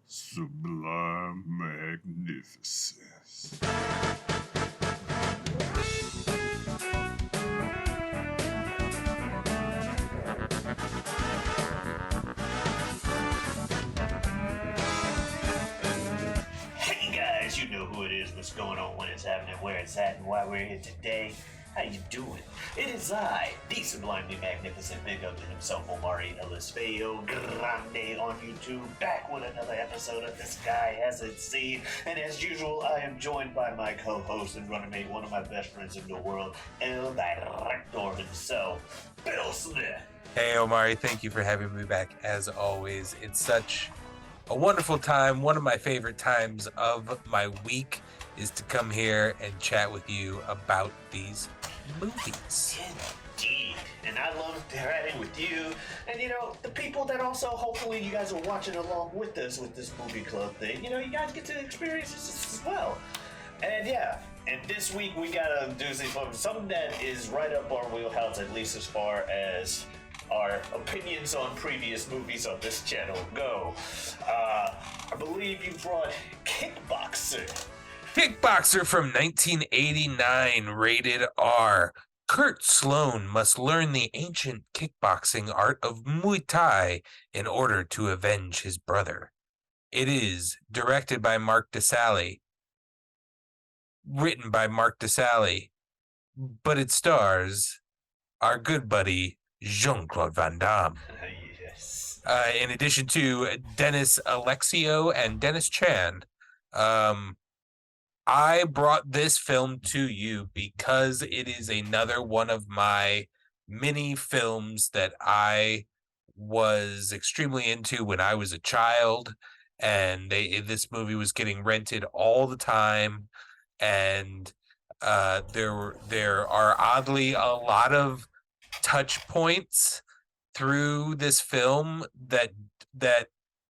Sublime magnificence. Hey guys, you know who it is, what's going on, when it's happening, where it's at, and why we're here today. How you doing? It is I, the sublimely magnificent big up to himself, Omari Elisfeo Grande on YouTube, back with another episode of This Guy Hasn't Seen. And as usual, I am joined by my co-host and running mate, one of my best friends in the world, El Director himself, Bill Smith. Hey Omari, thank you for having me back as always. It's such a wonderful time. One of my favorite times of my week is to come here and chat with you about these movies. Indeed. And I love chatting with you and, the people that also hopefully you guys are watching along with us with this movie club thing. You guys get to experience this as well. And and this week we got a doozy from something that is right up our wheelhouse, at least as far as our opinions on previous movies on this channel go. I believe you brought Kickboxer. Kickboxer from 1989, rated R. Kurt Sloan must learn the ancient kickboxing art of Muay Thai in order to avenge his brother. It is directed by Mark DeSalle, written by Mark DeSalle, but it stars our good buddy Jean-Claude Van Damme. Yes. In addition to Dennis Alexio and Dennis Chan. I brought this film to you because it is another one of my mini films that I was extremely into when I was a child, and this movie was getting rented all the time, and there are oddly a lot of touch points through this film that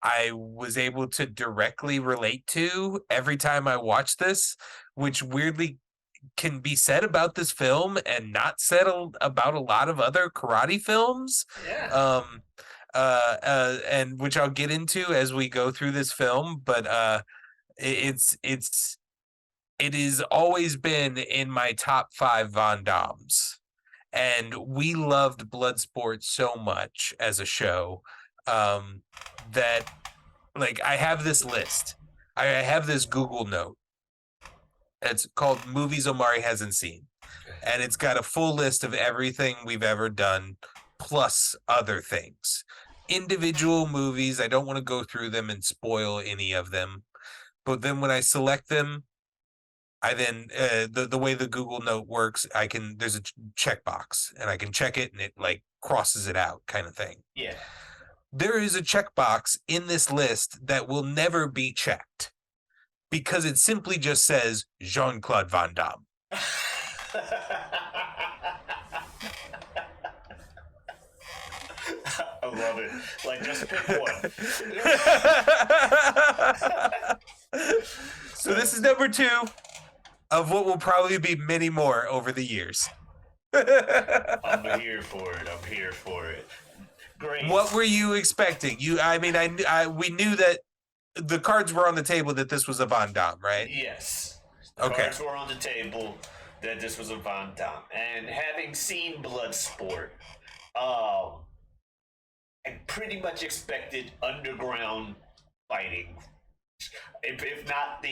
I was able to directly relate to every time I watch this, which weirdly can be said about this film and not said about a lot of other karate films. Yeah. And which I'll get into as we go through this film, but it has always been in my top 5 Von Dammes. And we loved Bloodsport so much as a show that, like, I have this list. I have this Google note. It's called Movies Omari Hasn't Seen. And it's got a full list of everything we've ever done, plus other things. Individual movies, I don't want to go through them and spoil any of them. But then when I select them, I then the way the Google note works, there's a checkbox and I can check it and it like crosses it out kind of thing. Yeah. There is a checkbox in this list that will never be checked because it simply just says Jean-Claude Van Damme. I love it. Like, just pick one. So this is number 2 of what will probably be many more over the years. I'm here for it. Great. What were you expecting? We knew that the cards were on the table that this was a Van Damme, right? Yes. Okay. Cards were on the table that this was a Van Damme. And having seen Bloodsport, I pretty much expected underground fighting. If not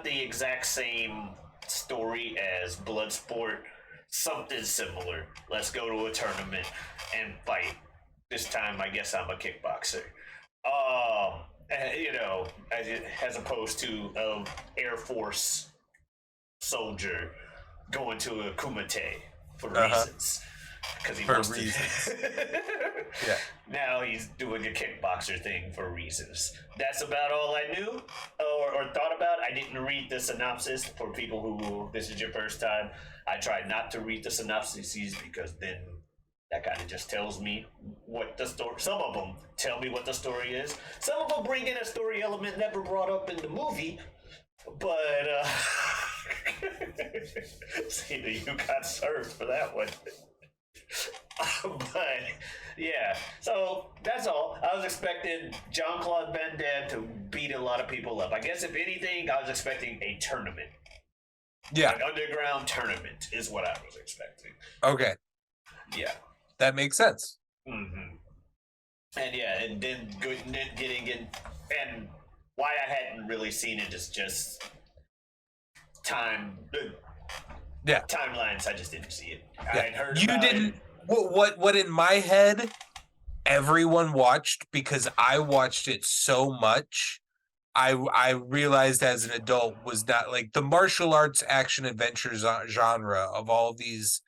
the exact same story as Bloodsport, something similar. Let's go to a tournament and fight. This time, I guess I'm a kickboxer. As opposed to an Air Force soldier going to a kumite for reasons. Because he wants reasons. Yeah. Now he's doing a kickboxer thing for reasons. That's about all I knew or thought about. I didn't read the synopsis. For people who this is your first time, I tried not to read the synopses because then that kind of just tells me what the story. Some of them tell me what the story is. Some of them bring in a story element never brought up in the movie. But see, you got served for that one. But yeah, so that's all. I was expecting Jean-Claude Van Damme to be get a lot of people up. I guess if anything, I was expecting a tournament. Yeah. An underground tournament is what I was expecting. Okay. Yeah. That makes sense. Mm-hmm. And then getting in, and why I hadn't really seen it is just timelines. I just didn't see it. I had heard you about didn't. it. What in my head? Everyone watched because I watched it so much. I realized as an adult was not like the martial arts action adventure genre of all these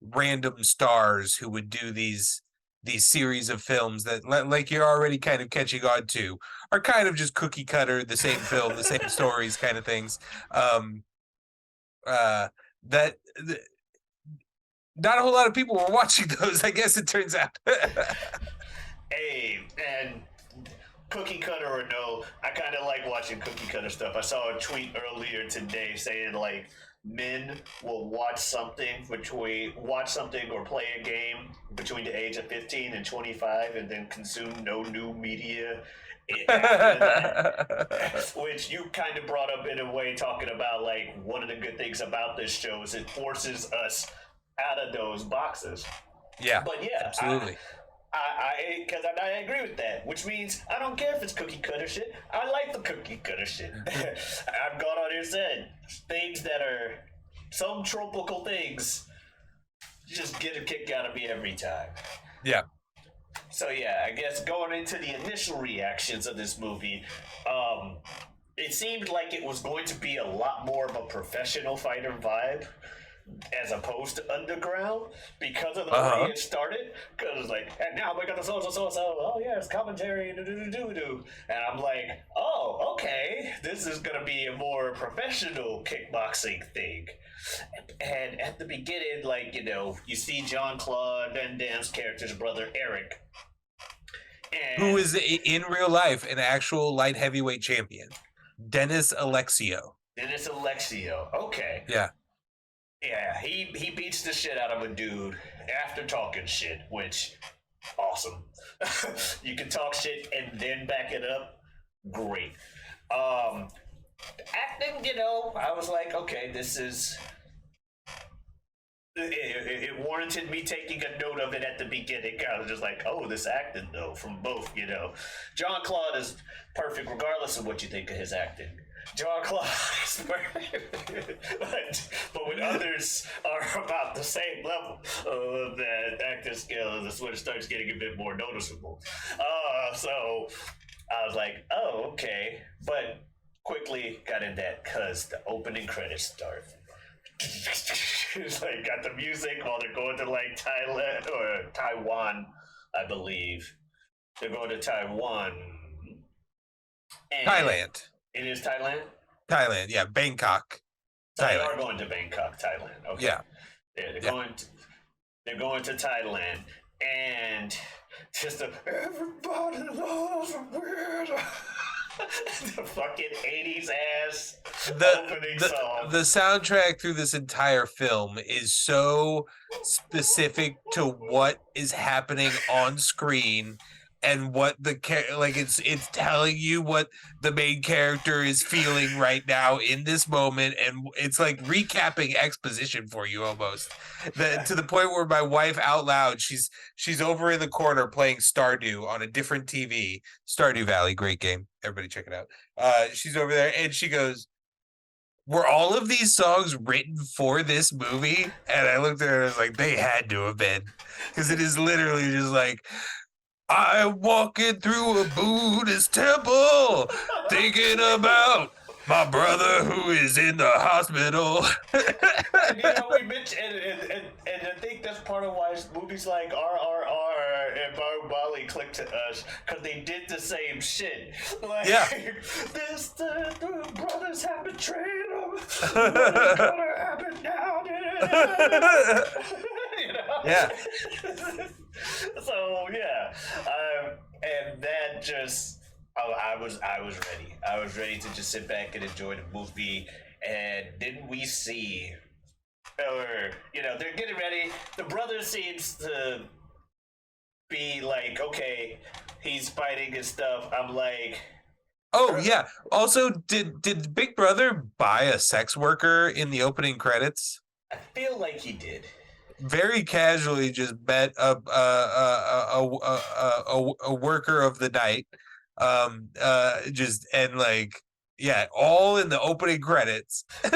random stars who would do these series of films that like you're already kind of catching on to are kind of just cookie cutter, the same film, the same stories kind of things. That not a whole lot of people were watching those, I guess it turns out. Hey, and cookie cutter or no, I kind of like watching cookie cutter stuff. I saw a tweet earlier today saying like men will watch something or play a game between the age of 15 and 25 and then consume no new media after that. Which you kind of brought up in a way, talking about like one of the good things about this show is it forces us out of those boxes. Yeah, but yeah, absolutely. I agree with that, which means I don't care if it's cookie cutter shit. I like the cookie cutter shit. I've gone on here and said things that are some tropical things just get a kick out of me every time. Yeah. So yeah, I guess going into the initial reactions of this movie, it seemed like it was going to be a lot more of a professional fighter vibe as opposed to underground because of the way it started. Because it's like, and now we got the so. Oh yes, commentary. And I'm like, oh, okay, this is gonna be a more professional kickboxing thing. And at the beginning, like you see Jean-Claude Van Damme's character's brother Eric, who is in real life an actual light heavyweight champion, Dennis Alexio. Okay. Yeah. Yeah, he beats the shit out of a dude after talking shit, which, awesome. You can talk shit and then back it up. Great. Acting, I was like, okay, this is... It warranted me taking a note of it at the beginning. I was just like, oh, this acting, though, from both, Jean-Claude is perfect regardless of what you think of his acting. Jean-Claude is perfect. but when others are about the same level of that acting skill, that's when it starts getting a bit more noticeable. So I was like, oh, okay. But quickly got in that because the opening credits start. It's like got the music while they're going to like Thailand or Taiwan, I believe. They're going to Taiwan. Thailand. It is Thailand? Thailand, yeah. Bangkok. So they are going to Bangkok, Thailand. Okay. Yeah. They're going to Thailand, and just everybody loves a weird. The fucking 80s ass opening song. The soundtrack through this entire film is so specific to what is happening on screen and what it's telling you what the main character is feeling right now in this moment, and it's like recapping exposition for you almost. To the point where my wife out loud, she's over in the corner playing Stardew on a different TV. Stardew Valley, great game. Everybody check it out. She's over there and she goes, were all of these songs written for this movie? And I looked at her and I was like, they had to have been, because it is literally just like, I'm walking through a Buddhist temple, thinking about my brother who is in the hospital. And we mentioned, and I think that's part of why movies like RRR and Bahubali clicked to us, because they did the same shit. Like, the brothers have betrayed them. What's gonna happen now? Yeah. So yeah, and that just I was ready. I was ready to just sit back and enjoy the movie. And didn't we see, or they're getting ready. The brother seems to be like, okay, he's fighting and stuff. I'm like, Oh yeah. Also, did Big Brother buy a sex worker in the opening credits? I feel like he did. Very casually, just bet a worker of the night. Just and like yeah, all in the opening credits. Yeah.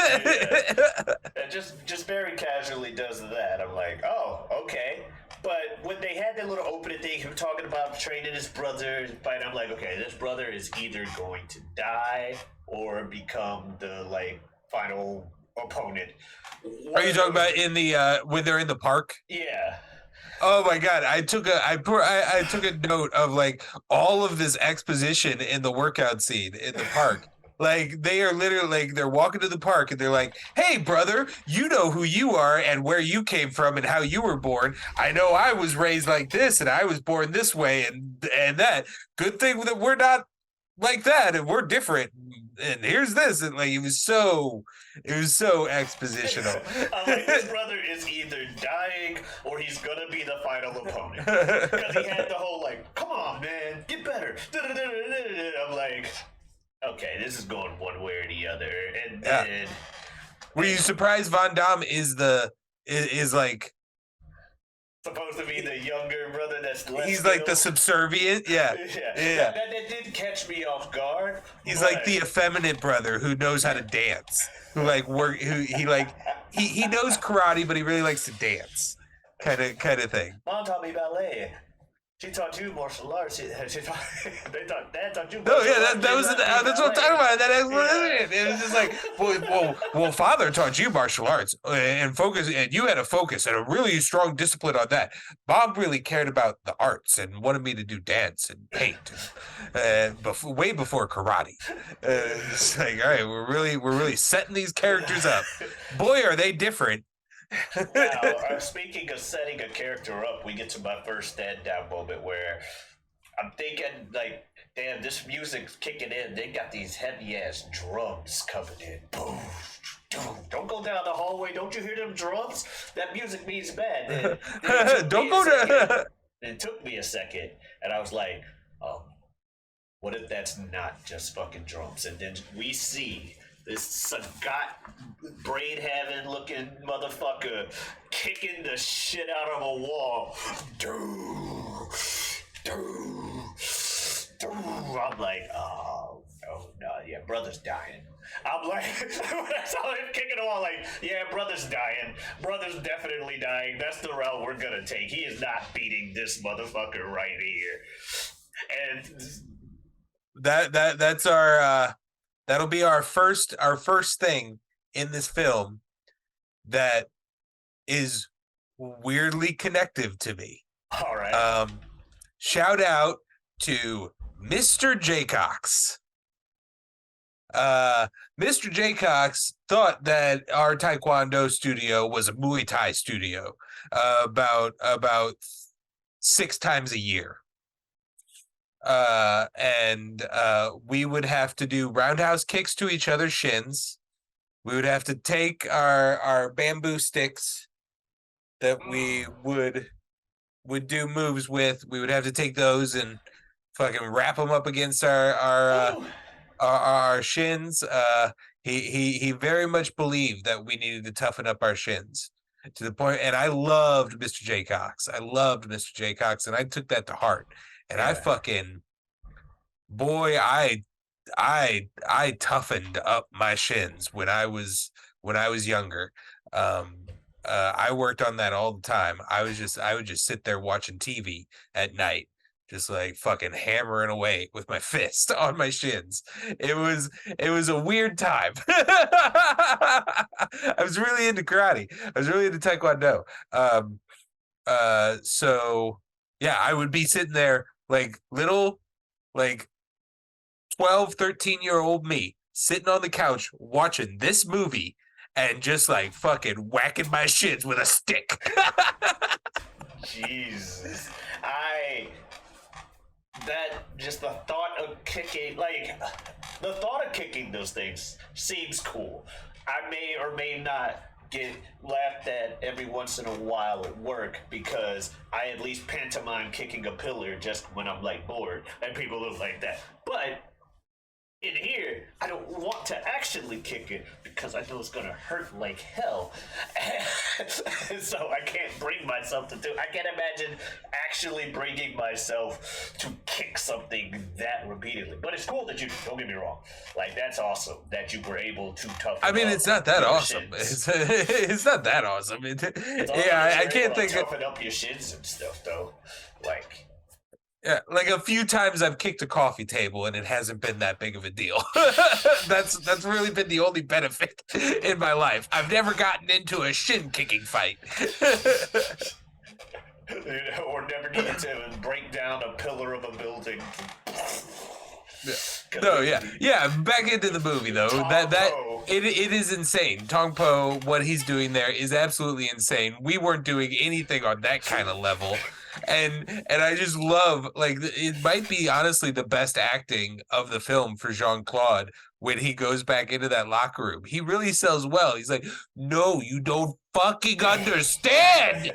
It just very casually does that. I'm like, oh, okay. But when they had that little opening thing, him talking about training his brother and fight, I'm like, okay, this brother is either going to die or become the like final opponent. Are One you of talking those. about in the when they're in the park? Yeah. Oh my god, I took a note of like all of this exposition in the workout scene in the park. Like they are literally like they're walking to the park and they're like, "Hey brother, you know who you are and where you came from and how you were born. I know I was raised like this and I was born this way and that. Good thing that we're not like that and we're different. And here's this." And like it was so expositional. I'm like, this brother is either dying or he's gonna be the final opponent. Because he had the whole like, come on, man, get better. I'm like, okay, this is going one way or the other. And Yeah. then Were you surprised Von Damme is like supposed to be the younger brother that's less he's like the skilled. subservient? Yeah. Yeah, Yeah. that did catch me off guard. He's but like the effeminate brother who knows how to dance. Who like work who he like he knows karate but he really likes to dance. Kind of thing. Mom taught me ballet. She taught you martial arts. Dad taught you No, martial yeah, arts. that was that's what I'm talking about. That explanation. It was just like, well, father taught you martial arts and focus, and you had a focus and a really strong discipline on that. Bob really cared about the arts and wanted me to do dance and paint, way before karate. It's like, all right, we're really setting these characters up. Boy, are they different. Now, speaking of setting a character up, we get to my first stand down moment where I'm thinking, like, damn, this music's kicking in. They got these heavy ass drums coming in. Boom. Don't go down the hallway. Don't you hear them drums? That music means bad. Don't go to. It took me a second, and I was like, what if that's not just fucking drums? And then we see this Sagat braid having looking motherfucker kicking the shit out of a wall. I'm like, oh no, yeah, brother's dying. I'm like, when I saw him kicking the wall, like, yeah, brother's dying. Brother's definitely dying. That's the route we're gonna take. He is not beating this motherfucker right here. And That's our that'll be our first thing in this film that is weirdly connective to me. all right. Shout out to Mr. Jaycox. Mr. Jaycox thought that our Taekwondo studio was a Muay Thai studio about 6 times a year. And we would have to do roundhouse kicks to each other's shins. We would have to take our bamboo sticks that we would do moves with. We would have to take those and fucking wrap them up against our shins. He very much believed that we needed to toughen up our shins to the point, and I loved Mr. Jaycox. I loved Mr. Jaycox, and I took that to heart. And I fucking boy, I toughened up my shins when I was younger. I worked on that all the time. I would just sit there watching TV at night, just like fucking hammering away with my fist on my shins. It was a weird time. I was really into karate. I was really into Taekwondo. So yeah, I would be sitting there like little, like 12, 13-year-old me sitting on the couch watching this movie and just like fucking whacking my shins with a stick. Jesus. Just the thought of kicking, like, the thought of kicking those things seems cool. I may or may not get laughed at every once in a while at work because I at least pantomime kicking a pillar just when I'm like bored and people look like that. But I don't want to actually kick it because I know it's gonna hurt like hell. And so I can't bring myself to do. I can't imagine actually bringing myself to kick something that repeatedly. But it's cool that you. Don't get me wrong. Like that's awesome that you were able to toughen. I mean, up it's not that your awesome. shins. It's not that awesome. It's awesome Yeah, that I you're can't able to think. toughen up your shins and stuff though. Like. Yeah, like a few times I've kicked a coffee table and it hasn't been that big of a deal. That's really been the only benefit in my life. I've never gotten into a shin kicking fight. Or never needed to break down a pillar of a building. No, yeah. Back into the movie though. It is insane. Tong Po, what he's doing there is absolutely insane. We weren't doing anything on that kind of level. And I just love, like, it might be honestly the best acting of the film for Jean-Claude when he goes back into that locker room. He really sells well. He's like, no, you don't fucking understand.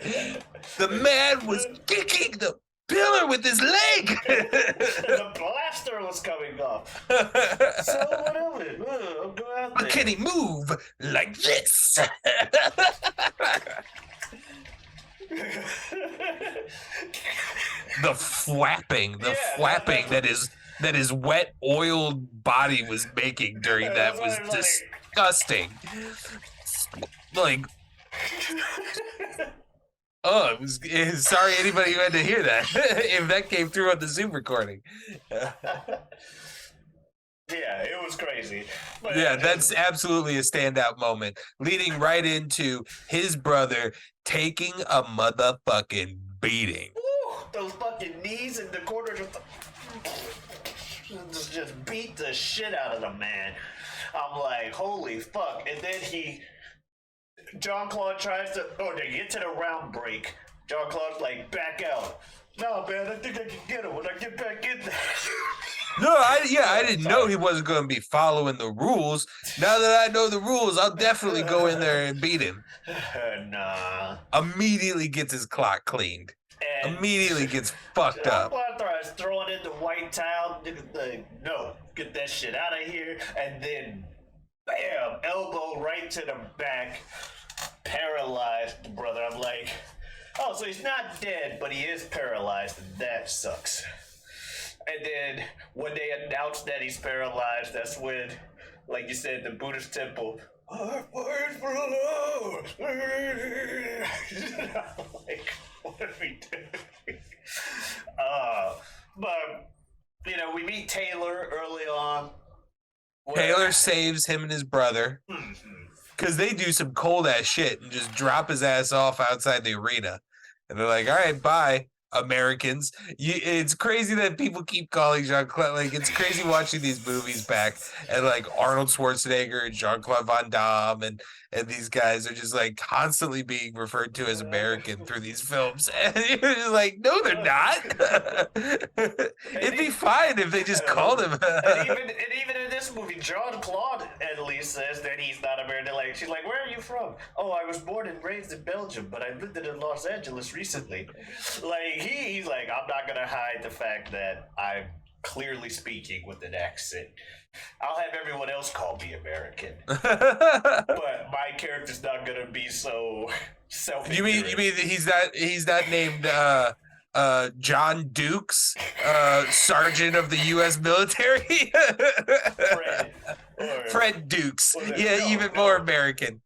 The man was kicking the pillar with his leg. The blaster was coming off. So what of it? I'll go out there. Can he move like this? The flapping that his wet oiled body was making during that was disgusting. Like, oh, it was sorry anybody who had to hear that if that came through on the Zoom recording. Yeah, it was crazy. But yeah, that's absolutely a standout moment, leading right into his brother taking a motherfucking beating. Woo, those fucking knees in the corner just beat the shit out of the man. I'm like, holy fuck. And then Jean-Claude tries to, they get to the round break. Jean-Claude's like, back out. No, man, I think I can get him when I get back in there. No, I didn't know he wasn't going to be following the rules. Now that I know the rules, I'll definitely go in there and beat him. Nah. Immediately gets his clock cleaned. And immediately gets fucked up. Tries throwing in the white towel. No, get that shit out of here. And then, bam, elbow right to the back. Paralyzed the brother. I'm like, oh, so he's not dead, but he is paralyzed, and that sucks. And then when they announce that he's paralyzed, that's when, like you said, the Buddhist temple. Our prayers for alone. Like, what are we doing? But we meet Taylor early on. Taylor saves him and his brother because they do some cold ass shit and just drop his ass off outside the arena. And they're like, all right, bye, Americans. It's crazy that people keep calling Jean-Claude. Like, it's crazy watching these movies back and like Arnold Schwarzenegger and Jean-Claude Van Damme and these guys are just like constantly being referred to as American through these films. And you're just like, no, they're not. It'd be fine if they just called him. and even in this movie, Jean-Claude at least says that he's not American. Like, she's like, where are you from? Oh, I was born and raised in Belgium, but I lived in Los Angeles recently. Like, he's like, I'm not gonna hide the fact that I'm clearly speaking with an accent. I'll have everyone else call me American, but my character's not gonna be so self-ignorant. You mean he's not named John Dukes, Sergeant of the U.S. military? Fred Dukes. Yeah, even more American.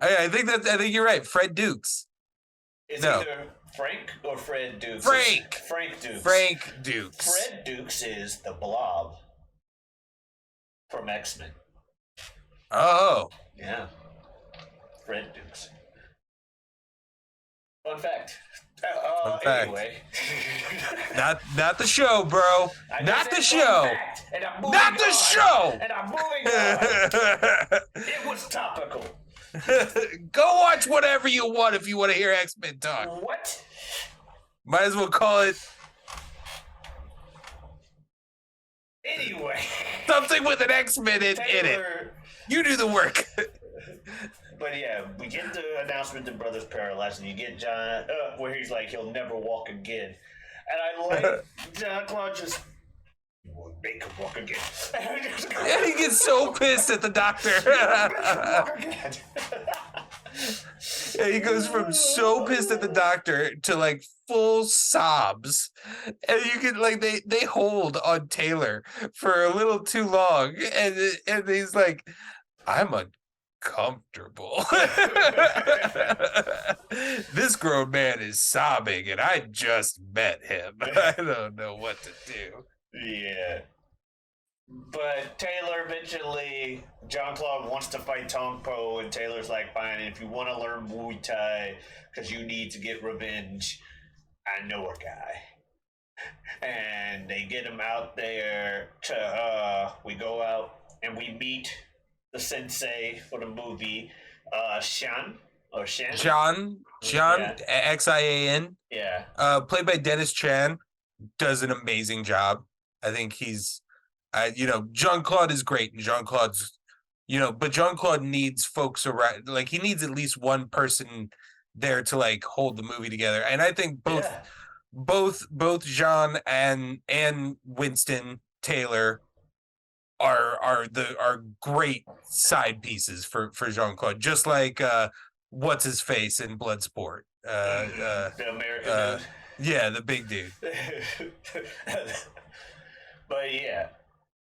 I think you're right. Fred Dukes. Is either Frank or Fred Dukes? Frank Dukes. Frank Dukes. Fred Dukes is the Blob from X-Men. Oh. Yeah. Fred Dukes. Fun fact. Anyway. Not the show, bro. Not the show. Not the show. And I'm moving on. It was topical. Go watch whatever you want if you want to hear X-Men talk. What? Might as well call it. Anyway. Something with an X-Men in it. You do the work. But yeah, we get the announcement that brother's paralyzed, and you get John, where he's like, he'll never walk again. And I like Jean-Claude just, you want Make him walk again. And he gets so pissed at the doctor. Make him walk again. And he goes from so pissed at the doctor to like full sobs. And you can like they hold on Taylor for a little too long. And he's like, I'm uncomfortable. This grown man is sobbing and I just met him. I don't know what to do. Yeah. But Taylor eventually, John Claude wants to fight Tong Po, and Taylor's like, fine, if you want to learn Muay Thai because you need to get revenge, I know a guy. And they get him out there to, we go out and we meet the sensei for the movie, Shan, or Shan? John, Yeah. Xian, Yeah. played by Dennis Chan, does an amazing job. I think he's, Jean Claude is great, and Jean Claude's, but Jean Claude needs folks around, like he needs at least one person there to like hold the movie together. And I think both Jean and Winston Taylor are great side pieces for Jean Claude, just like what's his face in Bloodsport. The American dude. Yeah, the big dude. But yeah,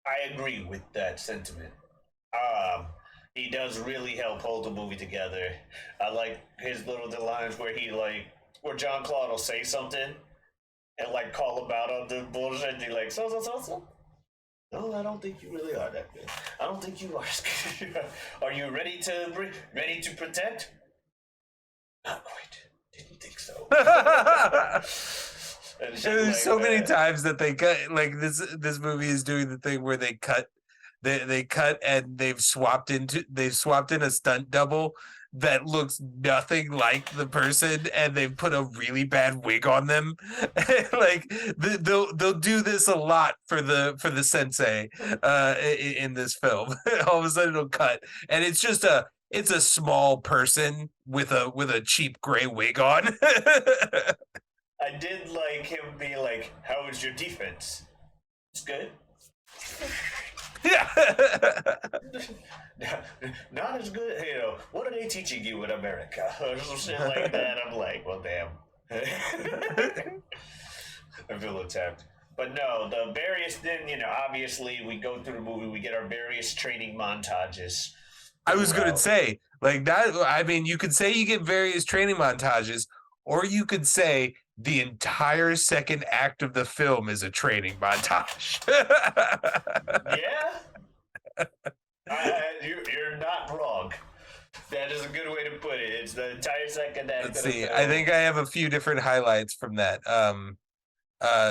I agree with that sentiment. He does really help hold the movie together. I like his little lines where John Claude will say something and like call him out on the bullshit. And he like so. No, I don't think you really are that good. I don't think you are. Are you ready to protect? Not quite. Didn't think so. There's like so many times that they cut, like this movie is doing the thing where they cut and they've swapped in a stunt double that looks nothing like the person, and they've put a really bad wig on them. Like they'll do this a lot for the sensei in this film. All of a sudden it'll cut and it's just it's a small person with a cheap gray wig on. I did like him be like, how was your defense? It's good. Yeah. Not as good. What are they teaching you in America? Or some shit like that. I'm like, well, damn. I feel attacked. But no, the various, then, obviously we go through the movie, we get our various training montages. I was going to say, like that, I mean, you could say you get various training montages, or you could say the entire second act of the film is a training montage. Yeah. You're not wrong. That is a good way to put it. It's the entire second act. Let's see. I think I have a few different highlights from that.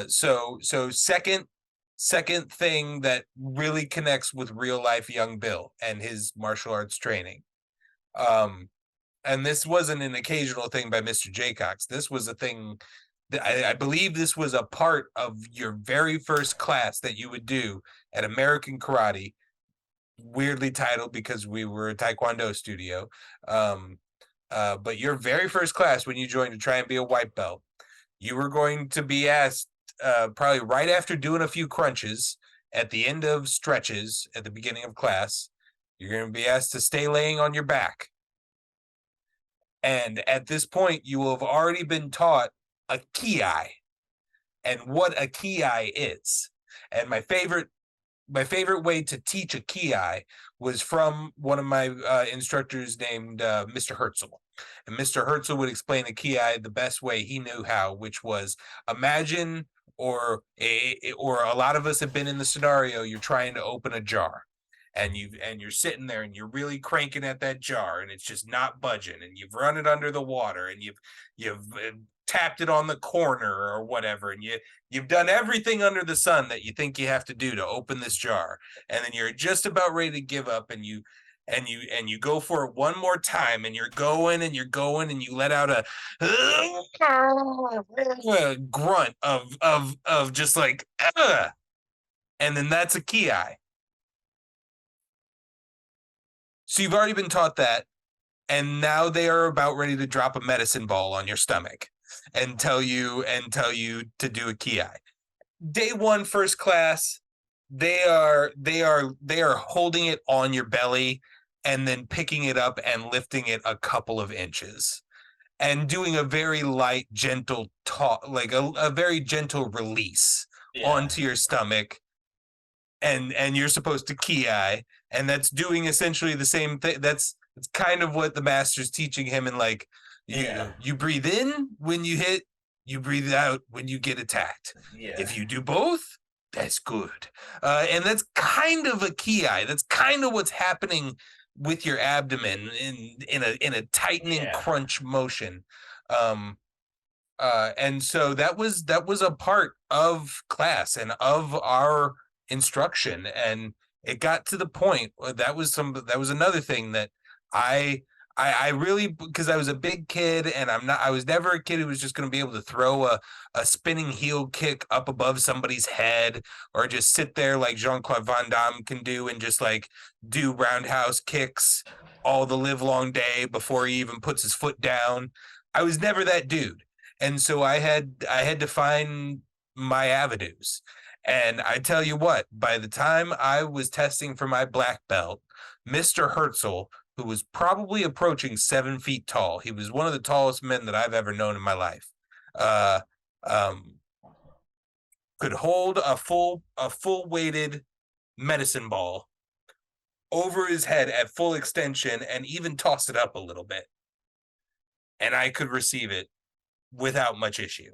So second thing that really connects with real life young Bill and his martial arts training. And this wasn't an occasional thing by Mr. Jaycox. This was a thing that I believe this was a part of your very first class that you would do at American Karate, weirdly titled because we were a Taekwondo studio. But your very first class when you joined to try and be a white belt, you were going to be asked probably right after doing a few crunches at the end of stretches at the beginning of class, you're going to be asked to stay laying on your back. And at this point, you will have already been taught a ki and what a ki is. And my favorite way to teach a ki was from one of my instructors named Mr. Herzl. And Mr. Herzl would explain a ki the best way he knew how, which was imagine, or a lot of us have been in the scenario, you're trying to open a jar. And you're sitting there and you're really cranking at that jar and it's just not budging, and you've run it under the water and you've tapped it on the corner or whatever, and you've done everything under the sun that you think you have to do to open this jar, and then you're just about ready to give up, and you go for it one more time, and you're going and you let out a grunt of just like and then that's a ki. So you've already been taught that, and now they are about ready to drop a medicine ball on your stomach and tell you to do a ki. Day one, first class, they are holding it on your belly and then picking it up and lifting it a couple of inches and doing a very light, gentle like a very gentle release Yeah. onto your stomach, and you're supposed to ki, and that's doing essentially the same thing. It's kind of what the master's teaching him, and like Yeah. you breathe in when you hit, you breathe out when you get attacked. Yeah. If you do both, that's good. And that's kind of a ki. That's kind of what's happening with your abdomen in a tightening Yeah. crunch motion. Um, and so that was a part of class and of our instruction, and it got to the point that was another thing that i I really, because I was a big kid, and I was never a kid who was just going to be able to throw a spinning heel kick up above somebody's head, or just sit there like Jean-Claude Van Damme can do and just like do roundhouse kicks all the live long day before he even puts his foot down. I was never that dude, and so I had to find my avenues. And I tell you what, by the time I was testing for my black belt, Mr. Herzl, who was probably approaching 7 feet tall, he was one of the tallest men that I've ever known in my life, uh, um, could hold a full weighted medicine ball over his head at full extension and even toss it up a little bit, and I could receive it without much issue.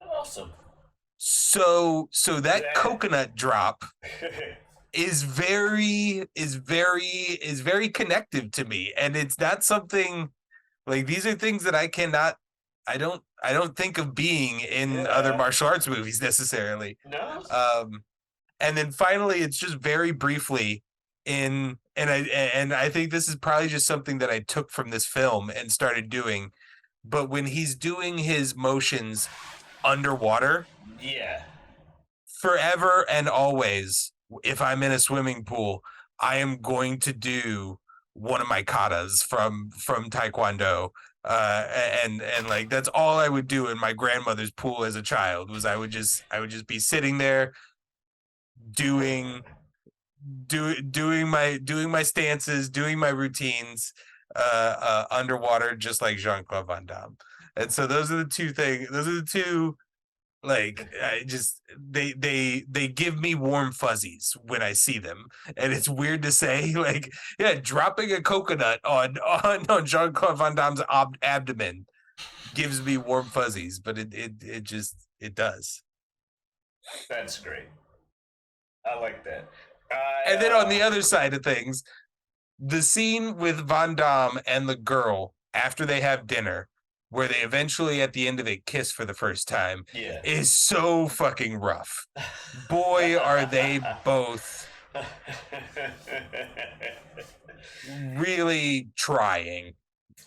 Awesome. So that That. coconut drop is very connective to me, and it's not something like, these are things that I don't think of being in other Yeah. martial arts movies necessarily. No. And then finally, it's just very briefly and I think this is probably just something that I took from this film and started doing, but when he's doing his motions underwater, Yeah. forever and always, if I'm in a swimming pool, I am going to do one of my katas from Taekwondo. And like, that's all I would do in my grandmother's pool as a child. Was I would just be sitting there doing doing my stances, doing my routines underwater, just like Jean-Claude Van Damme. And so those are the two things. Those are the two, like, I just they give me warm fuzzies when I see them, and it's weird to say, like, yeah, dropping a coconut on Jean-Claude Van Damme's abdomen gives me warm fuzzies, but it just it does. That's great. I like that. And then on the other side of things, the scene with Van Damme and the girl after they have dinner, where they eventually at the end of it kiss for the first time, Yeah. is so fucking rough. Boy, are they both really trying.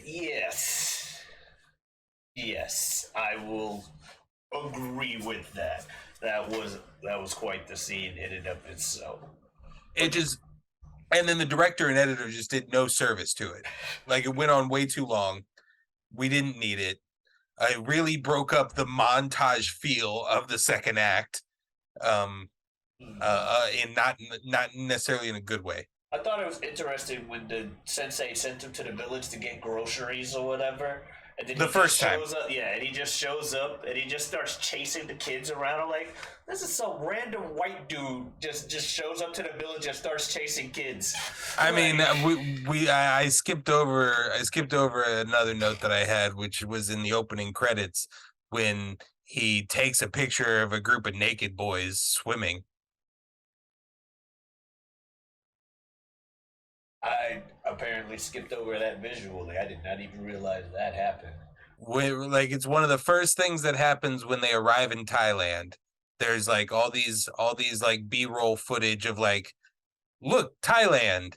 Yes. Yes, I will agree with that. That was quite the scene in and of itself. It just, and then the director and editor just did no service to it. Like, it went on way too long. We didn't need it. It really broke up the montage feel of the second act. Um, in not necessarily in a good way. I thought it was interesting when the sensei sent him to the village to get groceries or whatever. And then The he first just time. shows up, yeah, and he just shows up and he just starts chasing the kids around. I'm like, this is some random white dude just shows up to the village and starts chasing kids. I Like, mean, I skipped over another note that I had, which was in the opening credits when he takes a picture of a group of naked boys swimming. I apparently skipped over that visually. I did not even realize that happened. Like, it's one of the first things that happens when they arrive in Thailand. There's like all these like B-roll footage of like, look, Thailand,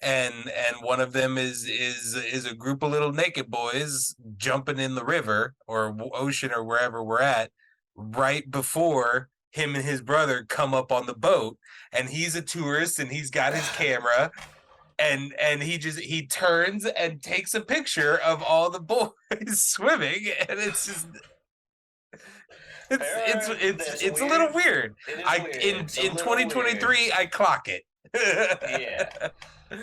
and one of them is a group of little naked boys jumping in the river or ocean or wherever we're at, right before him and his brother come up on the boat, and he's a tourist and he's got his camera, and he turns and takes a picture of all the boys swimming, and it's just It's a little weird. It is I weird. in It's a in little 2023 I clock it. Yeah,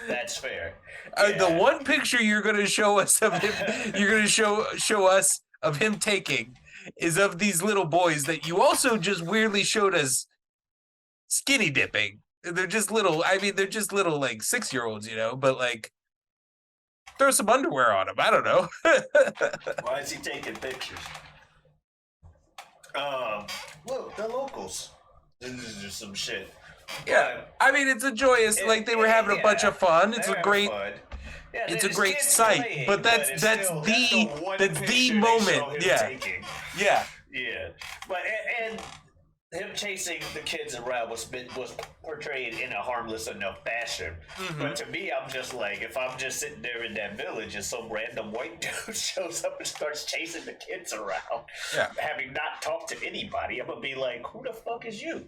that's fair. The Yeah. one picture you're gonna show us of him, you're gonna show us of him taking, is of these little boys that you also just weirdly showed us skinny dipping. They're just little. I mean, they're just little like 6-year-olds, you know. But like, throw some underwear on them. I don't know. Why is he taking pictures? Look, the locals. This is just some shit. Yeah, I mean, it's a joyous. Like they were having a bunch of fun. It's a great. Yeah, It's a there's great kids sight, playing, but that's still, the one that's picture the they moment. show him Yeah, taking. yeah. Yeah, but and him chasing the kids around was portrayed in a harmless enough fashion. But to me, I'm just like, if I'm just sitting there in that village and some random white dude shows up and starts chasing the kids around, having not talked to anybody, I'm gonna be like, who the fuck is you?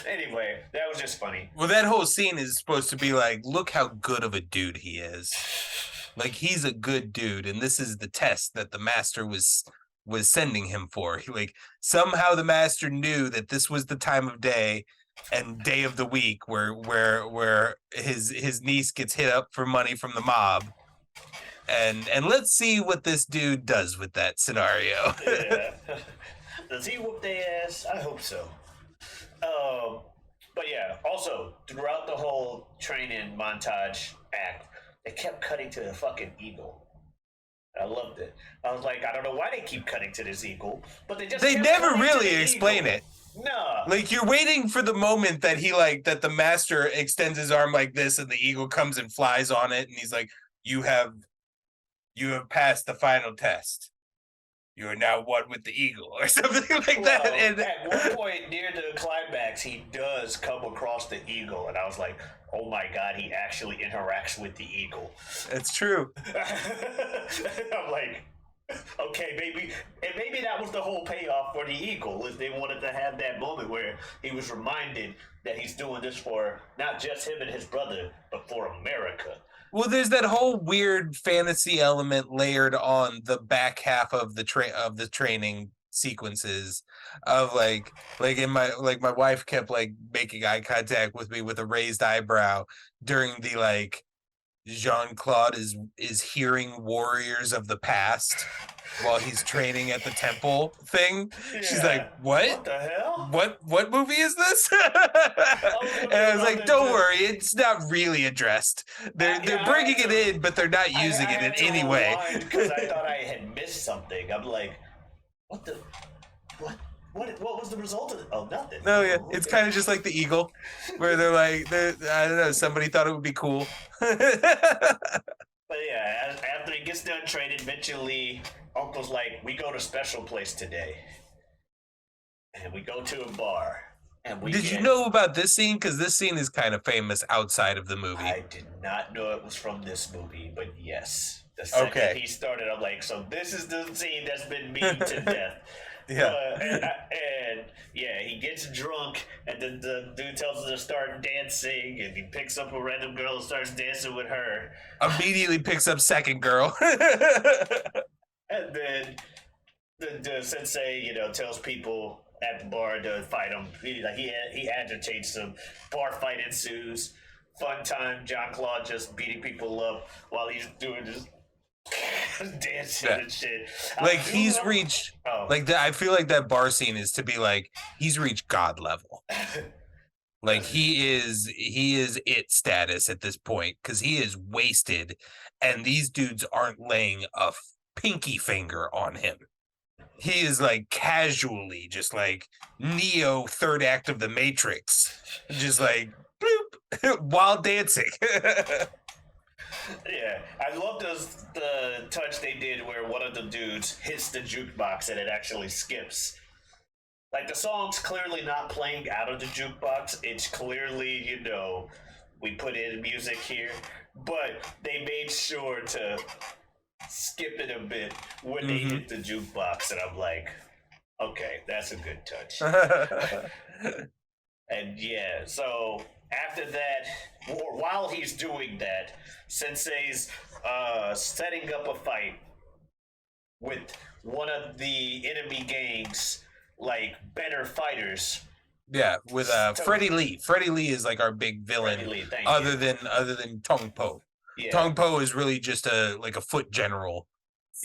Anyway, that was just funny. Well, that whole scene is supposed to be like, look how good of a dude he is. Like he's a good dude, and this is the test that the master was sending him for. Like somehow the master knew that this was the time of day and day of the week where his niece gets hit up for money from the mob. And let's see what this dude does with that scenario. Yeah. Does he whoop their ass? I hope so. But yeah, also throughout the whole training montage act, they kept cutting to the fucking eagle. I loved it. I was like, I don't know why they keep cutting to this eagle, but they never really explain it. No. Like you're waiting for the moment that that the master extends his arm like this and the eagle comes and flies on it and he's like, you have passed the final test. You are now one with the eagle, or something like that. And at one point near the climax, he does come across the eagle, and I was like, "Oh my god, he actually interacts with the eagle." It's true. I'm like, okay, maybe that was the whole payoff for the eagle, is they wanted to have that moment where he was reminded that he's doing this for not just him and his brother, but for America. Well, there's that whole weird fantasy element layered on the back half of the training sequences of like my wife kept like making eye contact with me with a raised eyebrow during the like Jean-Claude is hearing warriors of the past while he's training at the temple thing. Yeah. She's like, what the hell? What movie is this? And I was like, don't worry, it's not really addressed. They're bringing it in, but they're not using it in any way. Because I thought I had missed something. I'm like, what was the result of it? Oh, nothing. No, yeah, it's kind of just like the eagle, where I don't know, somebody thought it would be cool. But yeah, after he gets done training, eventually Uncle's like, we go to special place today. And we go to a bar. And Did you know about this scene? Because this scene is kind of famous outside of the movie. I did not know it was from this movie, but yes. The second he started, I'm like, so this is the scene that's been beaten to death. Yeah. And yeah, he gets drunk, and then the dude tells him to start dancing, and he picks up a random girl and starts dancing with her. Immediately picks up second girl. And then the sensei, tells people at the bar to fight him. He agitates them. Bar fight ensues. Fun time. Jean-Claude just beating people up while he's doing this. Dancing and shit. Like he's reached like that. I feel like that bar scene is to be like he's reached God level. Like he is it status at this point because he is wasted, and these dudes aren't laying a pinky finger on him. He is like casually just like Neo third act of the Matrix, just like bloop while dancing. Yeah, I love the touch they did where one of the dudes hits the jukebox and it actually skips. Like the song's clearly not playing out of the jukebox. It's clearly, we put in music here, but they made sure to skip it a bit when they hit the jukebox, and I'm like, okay, that's a good touch. And yeah, so after that, while he's doing that, Sensei's setting up a fight with one of the enemy gangs like better fighters. Yeah, with Freddie Lee. Freddie Lee is like our big villain, Lee, other than Tong Po. Yeah. Tong Po is really just a foot general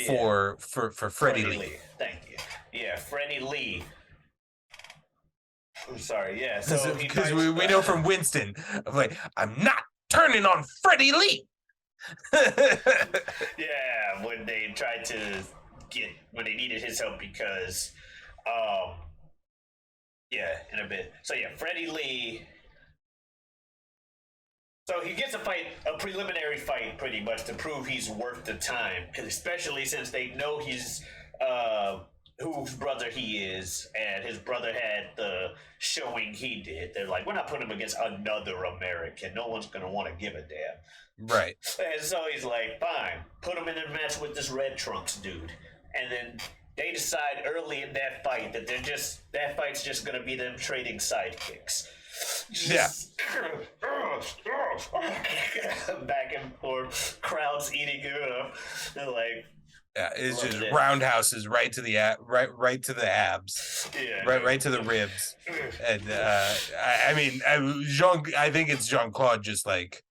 for Freddie Lee. Thank you. Yeah, Freddie Lee. I'm sorry. Yeah, so because we know from Winston, I'm like, I'm not turning on Freddie Lee. Yeah, when they tried to when they needed his help because, yeah, in a bit. So yeah, Freddie Lee. So he gets a preliminary fight, pretty much, to prove he's worth the time. Because especially since they know he's whose brother he is, and his brother had the showing he did. They're like, we're not putting him against another American. No one's gonna want to give a damn. Right. And so he's like, fine, put him in a match with this Red Trunks dude, and then they decide early in that fight that that fight's just gonna be them trading sidekicks. Just, back and forth, crowds eating it up. They're like, yeah, it's just roundhouses right to the right to the abs, yeah, right to the ribs, and I think it's Jean-Claude just like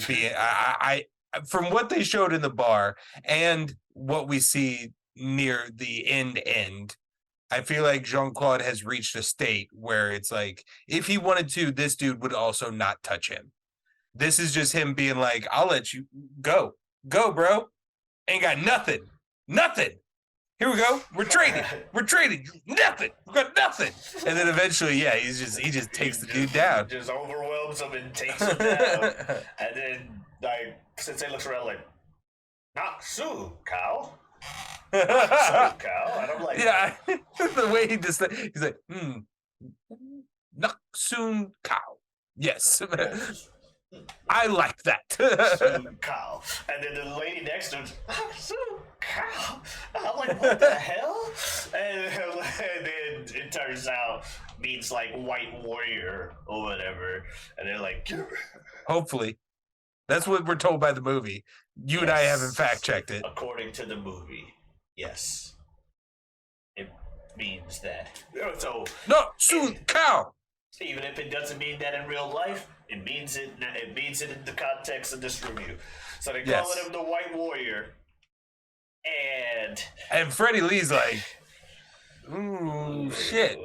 being I from what they showed in the bar and what we see near the end. I feel like Jean-Claude has reached a state where it's like, if he wanted to, this dude would also not touch him. This is just him being like, I'll let you go, bro. Ain't got nothing. Here we go. We're trading. Nothing. We got nothing. And then eventually, yeah, he just takes the dude down. Just overwhelms him and takes him down. And then, like, Sensei looks around like, not Sue, cow. Cow. And I'm like, yeah, the way he just he's like, not soon cow. Yes. I like that. Soon cow. And then the lady next to him, soon cow. I'm like, what the hell? And then it turns out means like white warrior or whatever. And they're like, hopefully. That's what we're told by the movie. You and I haven't fact checked it. According to the movie. Yes. It means that. So no, soon cow. Even if it doesn't mean that in real life, it means it in the context of this review. So they call him the White Warrior. And Freddie Lee's like, ooh, shit.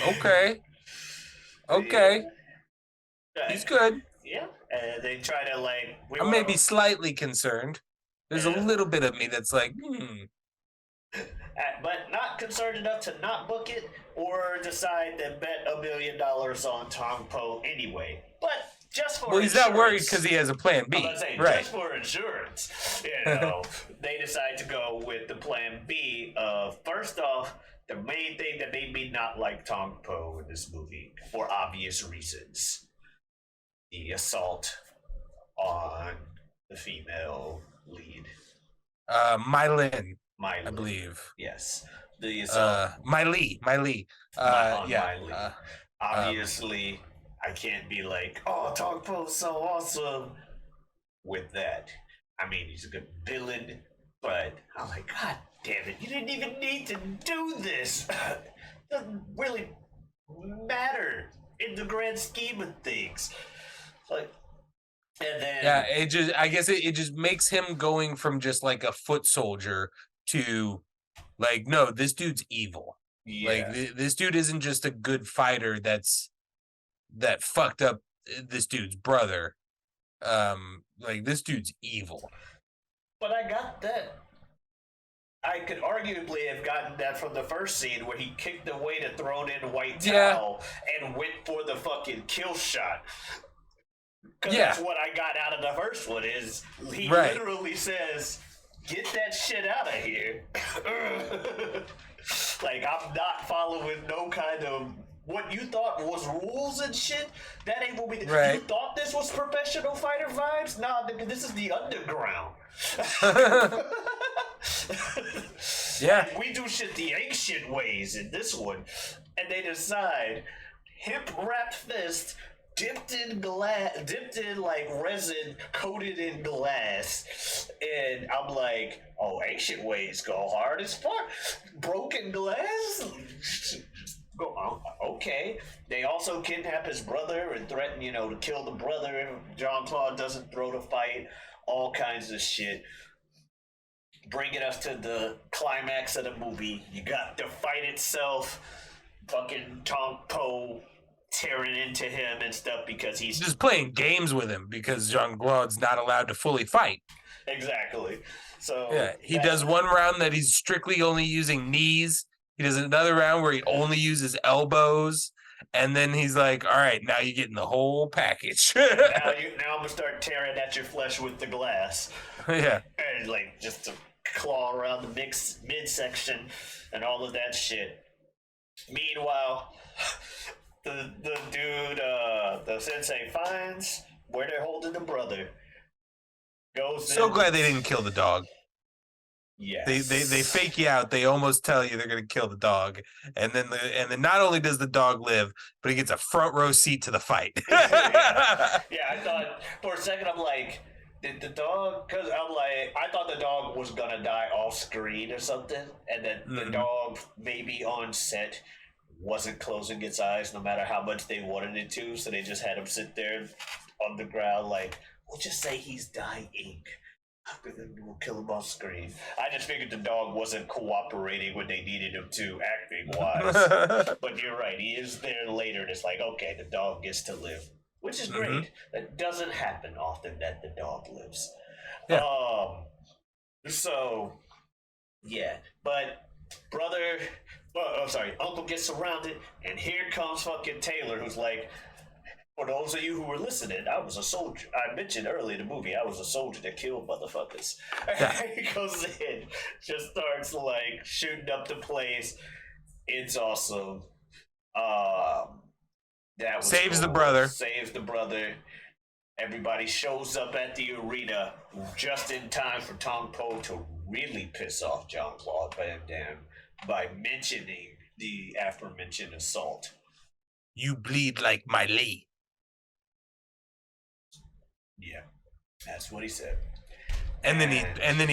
Okay. Yeah. He's good. Yeah. And they try to like I'm maybe slightly concerned. There's a little bit of me that's like, but not concerned enough to not book it or decide to bet $1 million on Tong Po anyway. But just for he's not worried because he has a plan B. Right. Just for insurance, they decide to go with the plan B of, first off, the main thing that made me not like Tong Po in this movie for obvious reasons. The assault on the female lead. Mylin. I believe. Yes. The assault. Miley. Miley. Obviously, I can't be like, oh, Tong Po's so awesome with that. I mean, he's a good villain, but I'm like, God damn it, you didn't even need to do this. Doesn't really matter in the grand scheme of things. Like, and then I guess it just makes him going from just like a foot soldier to like, no, this dude's evil. Yeah. Like this dude isn't just a good fighter that fucked up this dude's brother. Like this dude's evil. But I got that. I could arguably have gotten that from the first scene where he kicked away the thrown in white towel and went for the fucking kill shot. Because that's what I got out of the first one is he literally says, get that shit out of here. Like, I'm not following no kind of what you thought was rules and shit. That ain't what we did. You thought this was professional fighter vibes? Nah, nigga, this is the underground. Yeah. And we do shit the ancient ways in this one. And they decide, hip wrapped fist, dipped in like resin, coated in glass, and I'm like, oh, ancient ways go hard as fuck. Broken glass. Okay. They also kidnap his brother and threaten, to kill the brother if Jean Claude doesn't throw the fight. All kinds of shit. Bringing us to the climax of the movie. You got the fight itself. Fucking Tong Po tearing into him and stuff because he's just playing games with him because Jean Claude's not allowed to fully fight. Exactly. So yeah, he does one round that he's strictly only using knees. He does another round where he only uses elbows. And then he's like, all right, now you're getting the whole package. now I'm gonna start tearing at your flesh with the glass. Yeah. And like just to claw around the midsection and all of that shit. Meanwhile, the dude, the sensei finds where they're holding the brother. Goes so in. Glad they didn't kill the dog. Yes. They fake you out. They almost tell you they're going to kill the dog, and then not only does the dog live, but he gets a front row seat to the fight. yeah, I thought for a second I'm like, did the dog? Because I'm like, I thought the dog was gonna die off screen or something, and then the dog maybe on set wasn't closing its eyes no matter how much they wanted it to, so they just had him sit there on the ground like, we'll just say he's dying. We'll kill him off screen. I just figured the dog wasn't cooperating when they needed him to, acting wise. But you're right, he is there later, and it's like, okay, the dog gets to live, which is great. That doesn't happen often that the dog lives. Yeah. So, yeah, but uncle gets surrounded, and here comes fucking Taylor, who's like, for those of you who were listening, I was a soldier. I mentioned earlier in the movie, I was a soldier that killed motherfuckers. Yeah. He goes in, just starts like shooting up the place. It's awesome. That was saves cool. the brother. Saves the brother. Everybody shows up at the arena just in time for Tong Po to really piss off Jean-Claude Van Damme by mentioning the aforementioned assault. You bleed like my Lee. Yeah, that's what he said. And then he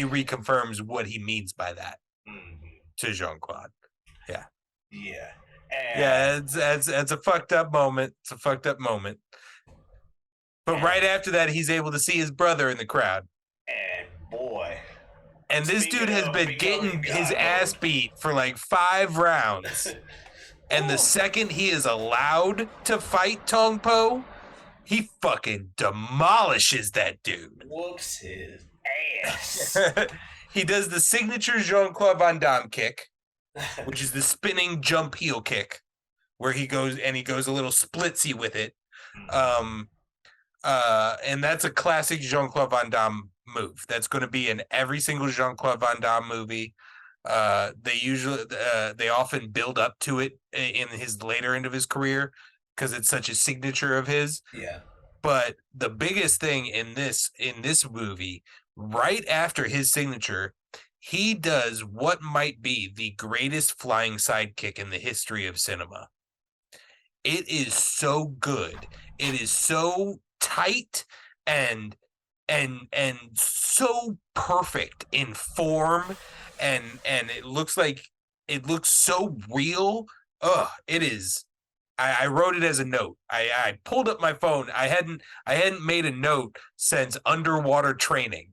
reconfirms what he means by that to Jean-Claude. Yeah. Yeah. Yeah, it's a fucked up moment. It's a fucked up moment. But right after that, he's able to see his brother in the crowd. And boy. And this dude has been getting his ass beat for like 5 rounds. And the second he is allowed to fight Tong Po, he fucking demolishes that dude. Whoops his ass. He does the signature Jean-Claude Van Damme kick, which is the spinning jump heel kick, where he goes a little splitsy with it. And that's a classic Jean-Claude Van Damme move. That's going to be in every single Jean-Claude Van Damme movie. They often build up to it in his later end of his career because it's such a signature of his. Yeah. But the biggest thing in this movie, right after his signature, he does what might be the greatest flying sidekick in the history of cinema. It is so good. It is so tight and so perfect in form, and it looks so real. It is. I wrote it as a note. I pulled up my phone. I hadn't made a note since underwater training.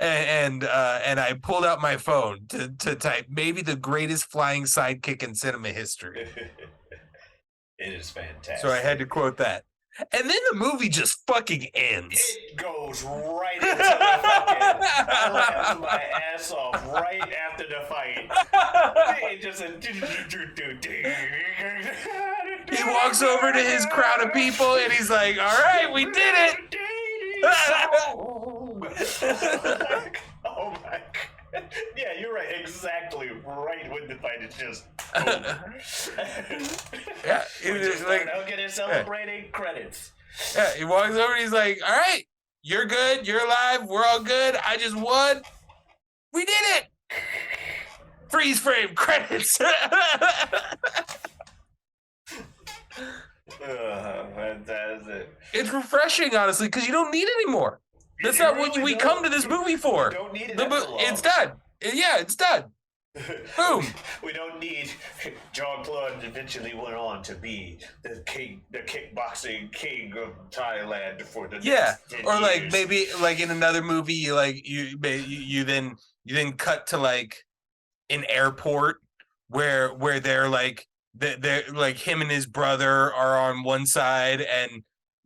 And I pulled out my phone to type maybe the greatest flying sidekick in cinema history. It is fantastic. So I had to quote that. And then the movie just fucking ends. It goes right into the fucking. I laughed my ass off right after the fight. It just. He walks over to his crowd of people and he's like, "All right, we did it." Oh my god. Yeah, you're right. Exactly. Right when the fight is just over. Yeah, we just like hugging and celebrating. Credits. Yeah, he walks over and he's like, "All right, you're good. You're alive. We're all good. I just won. We did it." Freeze frame. Credits. That is it. It's refreshing, honestly, because you don't need any more. That's not what we come to this movie for. We don't need an It's epilogue. done. Yeah, it's done. Boom. We don't need. John Claude eventually went on to be the kickboxing king of Thailand for the next 10 or like years. maybe like in another movie, you then cut to like an airport where they're like him and his brother are on one side and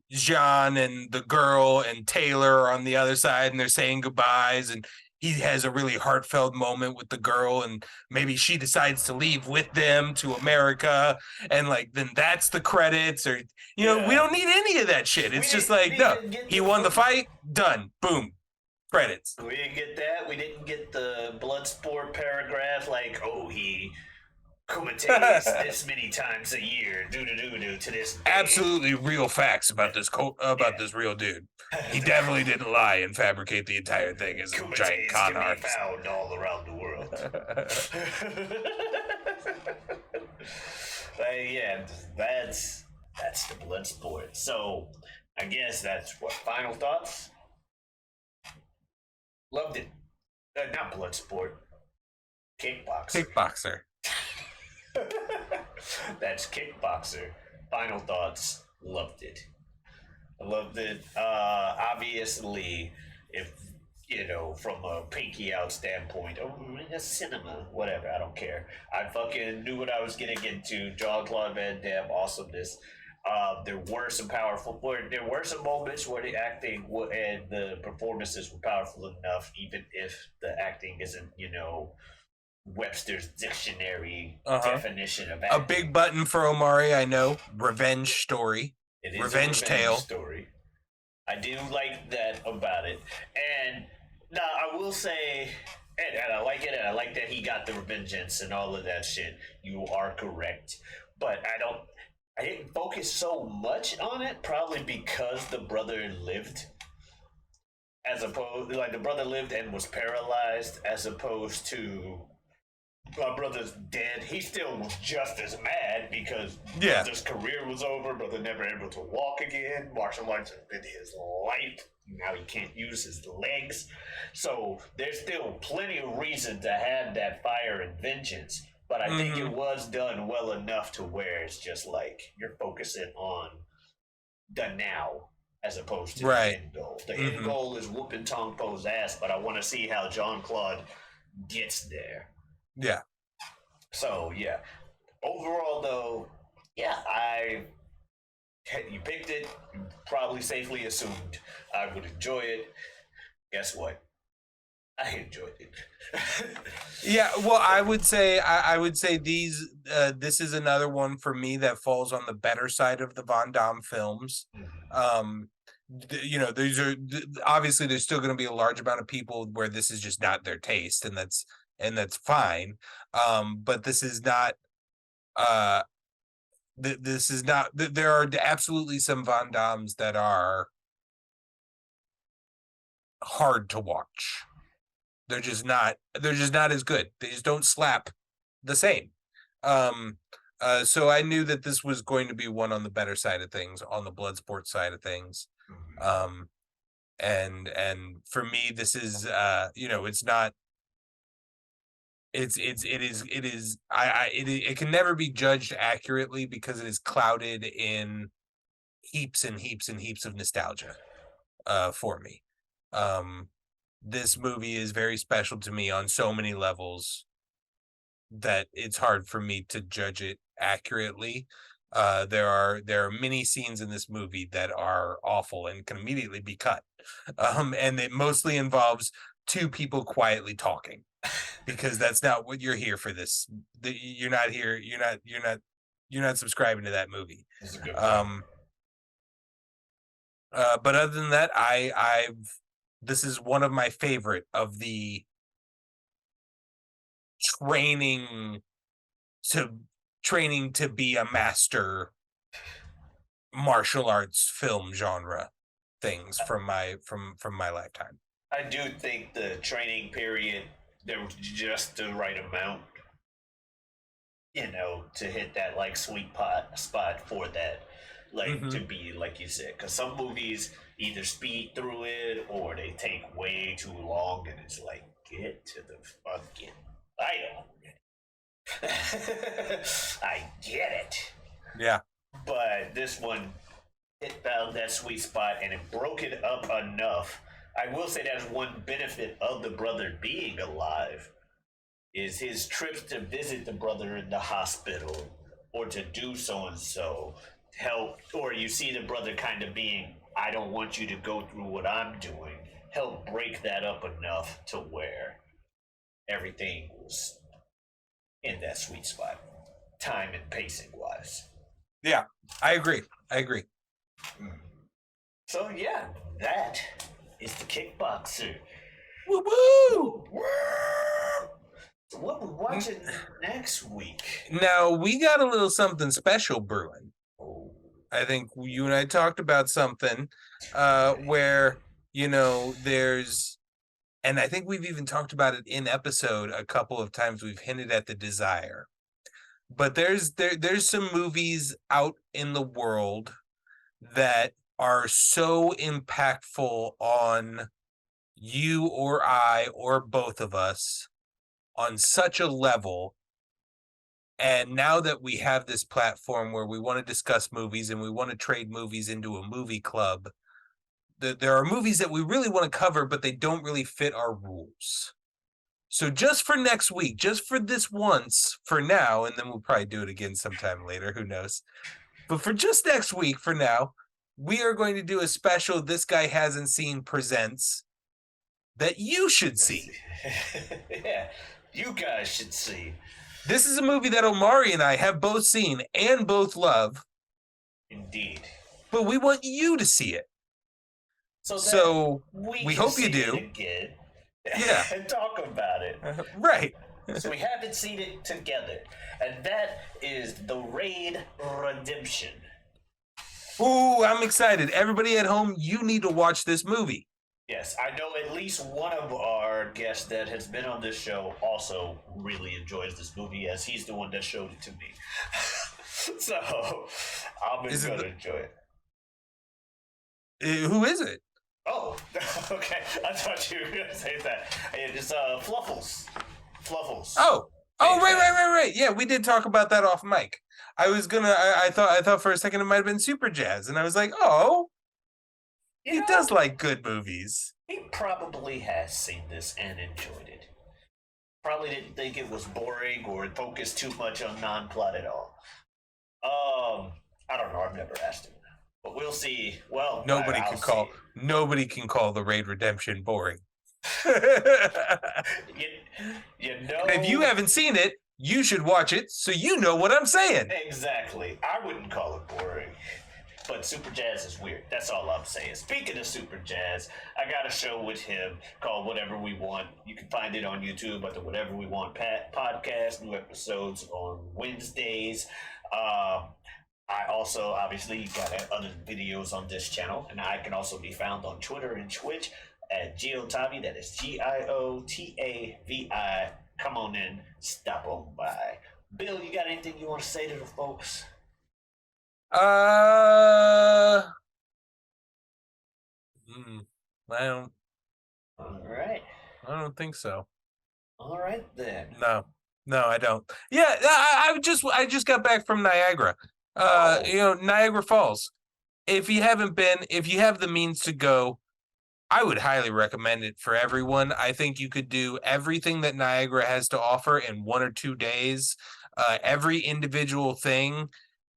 Jean and the girl and Taylor are on the other side and they're saying goodbyes and he has a really heartfelt moment with the girl and maybe she decides to leave with them to America and like then that's the credits or we don't need any of that shit. It's just like no, he won the fight, done, boom, credits. We didn't get that. We didn't get the blood sport paragraph like, oh, he commentates this many times a year, to this day. Absolutely real facts about this this real dude. He definitely didn't lie and fabricate the entire thing as a giant con artist. Found all around the world. Yeah, that's the blood sport. So I guess that's what final thoughts. Loved it. Not blood sport. Kickboxer. That's Kickboxer. Final thoughts. Loved it. I loved it. Obviously, if from a pinky out standpoint, it's cinema, whatever. I don't care. I fucking knew what I was getting into. Jean-Claude Van Damme, awesomeness. There were some moments where the acting and the performances were powerful enough, even if the acting isn't, Webster's dictionary definition of acting. A big button for Omari, I know. Revenge story. It is revenge a tale story. I do like that about it. And now I will say, and I like it, and I like that he got the revengeance and all of that shit. You are correct. But I didn't focus so much on it, probably because the brother lived. As opposed, like the brother lived and was paralyzed, as opposed to my brother's dead. He still was just as mad because brother's career was over. Brother never able to walk again. Martial arts has been his life. Now he can't use his legs. So there's still plenty of reason to have that fire and vengeance. But I think it was done well enough to where it's just like you're focusing on the now as opposed to the end goal. The end goal is whooping Tong Po's ass, but I want to see how Jean-Claude gets there. Yeah. So, yeah. Overall, though, yeah, you picked it, probably safely assumed I would enjoy it. Guess what? I enjoyed it. Yeah, well, I would say this is another one for me that falls on the better side of the Van Damme films. These are obviously there's still going to be a large amount of people where this is just not their taste, and that's fine. But this is not. This is not. There are absolutely some Van Dammes that are hard to watch. They're just not as good. They just don't slap the same. So I knew that this was going to be one on the better side of things, on the blood sport side of things. And for me, this is it's not. It can never be judged accurately because it is clouded in heaps and heaps and heaps of nostalgia for me. This movie is very special to me on so many levels that it's hard for me to judge it accurately. There are many scenes in this movie that are awful and can immediately be cut. And it mostly involves two people quietly talking, because that's not what you're here for. You're not here. You're not subscribing to that movie. But other than that, this is one of my favorite of the training to be a master martial arts film genre things from my lifetime. I do think the training period, there was just the right amount, to hit that like sweet spot for that. like to Mhm. be like you said, because some movies either speed through it or they take way too long, and it's like get to the fucking title. I get it, Yeah. but this one it found that sweet spot and it broke it up enough. I will say that's one benefit of the brother being alive is his trips to visit the brother in the hospital or to do so and so help, or you see the brother kind of being, I don't want you to go through what I'm doing, help break that up enough to where everything was in that sweet spot, time and pacing wise. Yeah. I agree. So yeah, that is the Kickboxer. Woo woo! So what we're watching next week? Now we got a little something special brewing. Oh, I think you and I talked about something where there's, and I think we've even talked about it in episode a couple of times. We've hinted at the desire, but there's some movies out in the world that are so impactful on you or I or both of us on such a level. And now that we have this platform where we want to discuss movies and we want to trade movies into a movie club, there are movies that we really want to cover, but they don't really fit our rules. So just for next week, just for this once, for now, and then we'll probably do it again sometime later, who knows. But for just next week, for now, we are going to do a special This Guy Hasn't Seen presents that you should see. Yeah, you guys should see. This is a movie that Omari and I have both seen and both love. Indeed. But we want you to see it. So we hope you do. Again. Yeah. And talk about it. Right. So we haven't seen it together. And that is The Raid Redemption. Ooh, I'm excited. Everybody at home, you need to watch this movie. Yes, I know at least one of our guests that has been on this show also really enjoys this movie, as he's the one that showed it to me. So I'm going to enjoy it. Who is it? Oh, okay. I thought you were going to say that. It's Fluffles. Fluffles. Oh, right. Yeah, we did talk about that off mic. I thought for a second it might have been Super Jazz, and I was like, oh, he does like good movies. He probably has seen this and enjoyed it. Probably didn't think it was boring or focused too much on non-plot at all. I don't know. I've never asked him, but we'll see. Well, nobody can call The Raid Redemption boring. you know, if you haven't seen it, you should watch it so you know what I'm saying. Exactly. I wouldn't call it boring. But Super Jazz is weird. That's all I'm saying. Speaking of Super Jazz, I got a show with him called Whatever We Want. You can find it on YouTube at the Whatever We Want podcast. New episodes on Wednesdays. I also obviously got other videos on this channel, and I can also be found on Twitter and Twitch at Giotavi. That is Giotavi. Come on in, stop on by. Bill, you got anything you want to say to the folks? I don't. All right. I don't think so. All right then. No, I don't. Yeah, I just got back from Niagara. Niagara Falls. If you have the means to go, I would highly recommend it for everyone. I think you could do everything that Niagara has to offer in 1 or 2 days. Every individual thing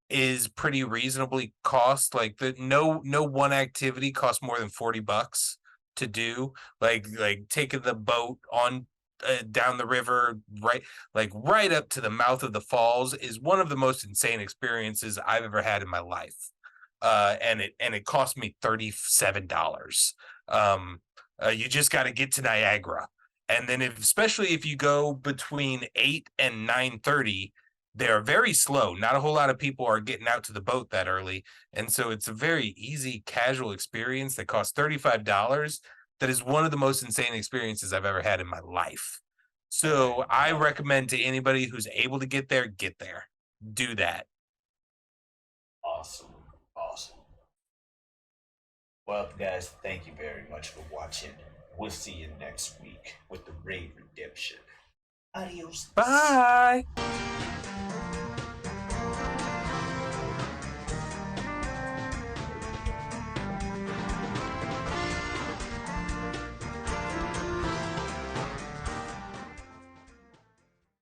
is pretty reasonably cost. Like no one activity costs more than $40 to do. Like taking the boat on down the river, right up to the mouth of the falls is one of the most insane experiences I've ever had in my life. And it cost me $37. You just got to get to Niagara, and then especially if you go between 8 and 9:30, they're very slow. Not a whole lot of people are getting out to the boat that early, and so it's a very easy, casual experience that costs $35. That is one of the most insane experiences I've ever had in my life. So I recommend to anybody who's able to get there, do that. Awesome. Well, guys, thank you very much for watching. We'll see you next week with the Raid Redemption. Adios. Bye.